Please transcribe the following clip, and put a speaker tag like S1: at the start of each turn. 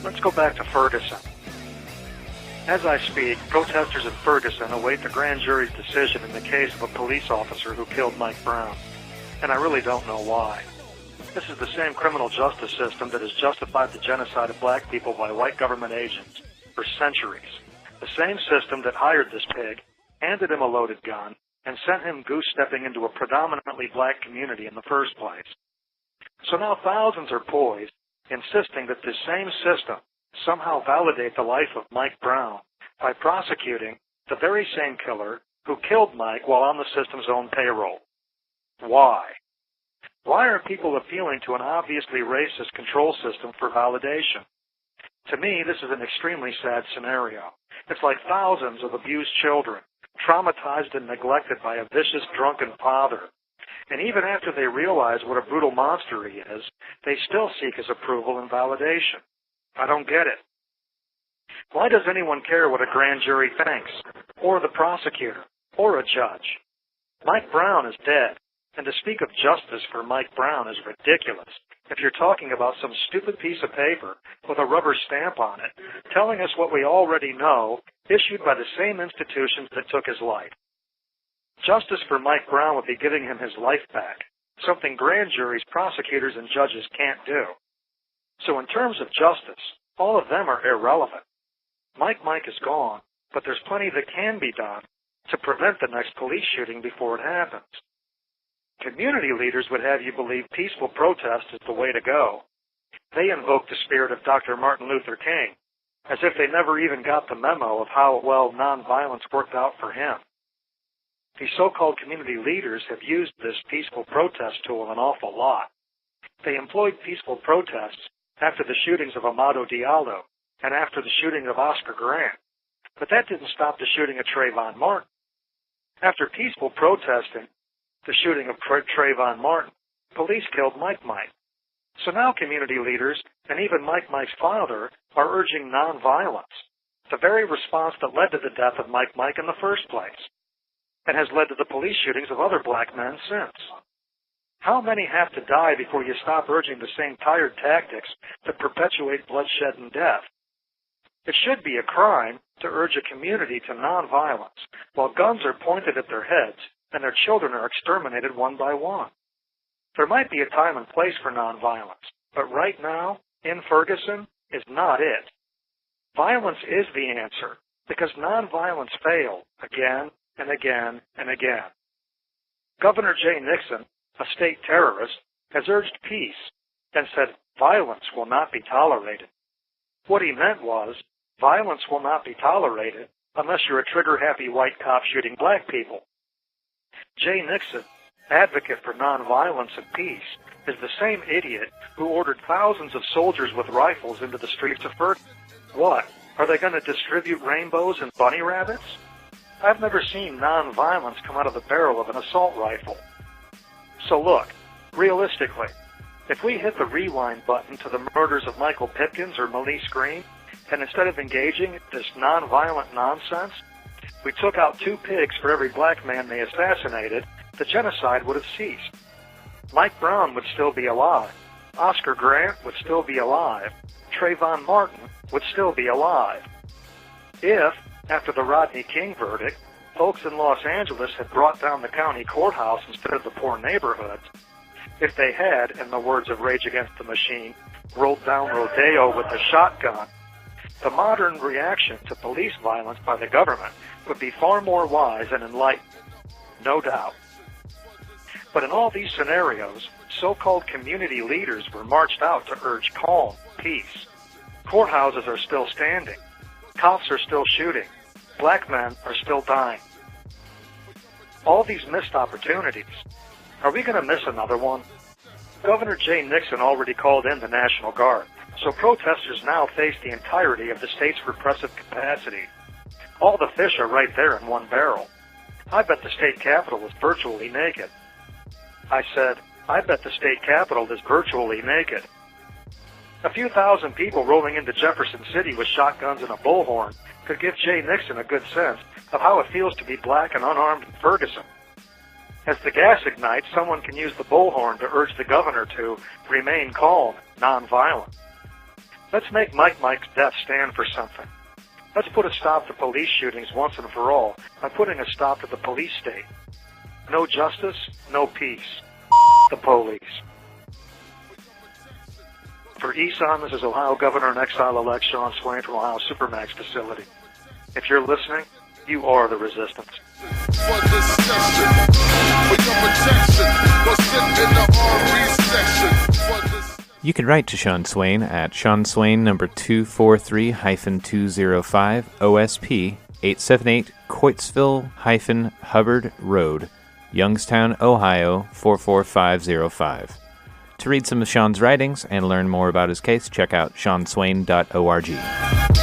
S1: Let's go back to Ferguson. As I speak, protesters in Ferguson await the grand jury's decision in the case of a police officer who killed Mike Brown. And I really don't know why. This is the same criminal justice system that has justified the genocide of black people by white government agents for centuries. The same system that hired this pig, handed him a loaded gun, and sent him goose-stepping into a predominantly black community in the first place. So now thousands are poised, insisting that this same system somehow validate the life of Mike Brown by prosecuting the very same killer who killed Mike while on the system's own payroll. Why? Why are people appealing to an obviously racist control system for validation? To me, this is an extremely sad scenario. It's like thousands of abused children, traumatized and neglected by a vicious, drunken father. And even after they realize what a brutal monster he is, they still seek his approval and validation. I don't get it. Why does anyone care what a grand jury thinks, or the prosecutor, or a judge? Mike Brown is dead, and to speak of justice for Mike Brown is ridiculous if you're talking about some stupid piece of paper with a rubber stamp on it, telling us what we already know, issued by the same institutions that took his life. Justice for Mike Brown would be giving him his life back, something grand juries, prosecutors, and judges can't do. So in terms of justice, all of them are irrelevant. Mike is gone, but there's plenty that can be done to prevent the next police shooting before it happens. Community leaders would have you believe peaceful protest is the way to go. They invoke the spirit of Dr. Martin Luther King, as if they never even got the memo of how well nonviolence worked out for him. These so-called community leaders have used this peaceful protest tool an awful lot. They employed peaceful protests after the shootings of Amado Diallo and after the shooting of Oscar Grant. But that didn't stop the shooting of Trayvon Martin. After peaceful protesting the shooting of Trayvon Martin, police killed Mike. So now community leaders and even Mike's father are urging nonviolence, the very response that led to the death of Mike in the first place, and has led to the police shootings of other black men since. How many have to die before you stop urging the same tired tactics that perpetuate bloodshed and death? It should be a crime to urge a community to nonviolence while guns are pointed at their heads and their children are exterminated one by one. There might be a time and place for nonviolence, but right now, in Ferguson, is not it. Violence is the answer, because nonviolence failed again and again and again. Governor Jay Nixon, a state terrorist, has urged peace and said violence will not be tolerated. What he meant was, violence will not be tolerated unless you're a trigger-happy white cop shooting black people. Jay Nixon, advocate for nonviolence and peace, is the same idiot who ordered thousands of soldiers with rifles into the streets of Ferguson. What? Are they going to distribute rainbows and bunny rabbits? I've never seen nonviolence come out of the barrel of an assault rifle. So look, realistically, if we hit the rewind button to the murders of Michael Pipkins or Malise Green, and instead of engaging this nonviolent nonsense, we took out 2 pigs for every black man they assassinated, the genocide would have ceased. Mike Brown would still be alive. Oscar Grant would still be alive. Trayvon Martin would still be alive. If, after the Rodney King verdict, folks in Los Angeles had brought down the county courthouse instead of the poor neighborhoods, if they had, in the words of Rage Against the Machine, rolled down Rodeo with a shotgun, the modern reaction to police violence by the government would be far more wise and enlightened, no doubt. But in all these scenarios, so-called community leaders were marched out to urge calm, peace. Courthouses are still standing. Cops are still shooting. Black men are still dying. All these missed opportunities. Are we going to miss another one? Governor Jay Nixon already called in the National Guard, so protesters now face the entirety of the state's repressive capacity. All the fish are right there in one barrel. I bet the state capitol is virtually naked. I said, I bet the state capitol is virtually naked. A few thousand people rolling into Jefferson City with shotguns and a bullhorn could give Jay Nixon a good sense of how it feels to be black and unarmed in Ferguson. As the gas ignites, someone can use the bullhorn to urge the governor to remain calm, nonviolent. Let's make Mike's death stand for something. Let's put a stop to police shootings once and for all by putting a stop to the police state. No justice, no peace. The police. For ESON, this is Ohio Governor-in-Exile-elect Sean Swain from Ohio Supermax facility. If you're listening, you are the resistance.
S2: You can write to Sean Swain at Sean Swain number 243-205 OSP 878 Coitsville-Hubbard Rd, Youngstown, Ohio 44505. To read some of Sean's writings and learn more about his case, check out seanswain.org.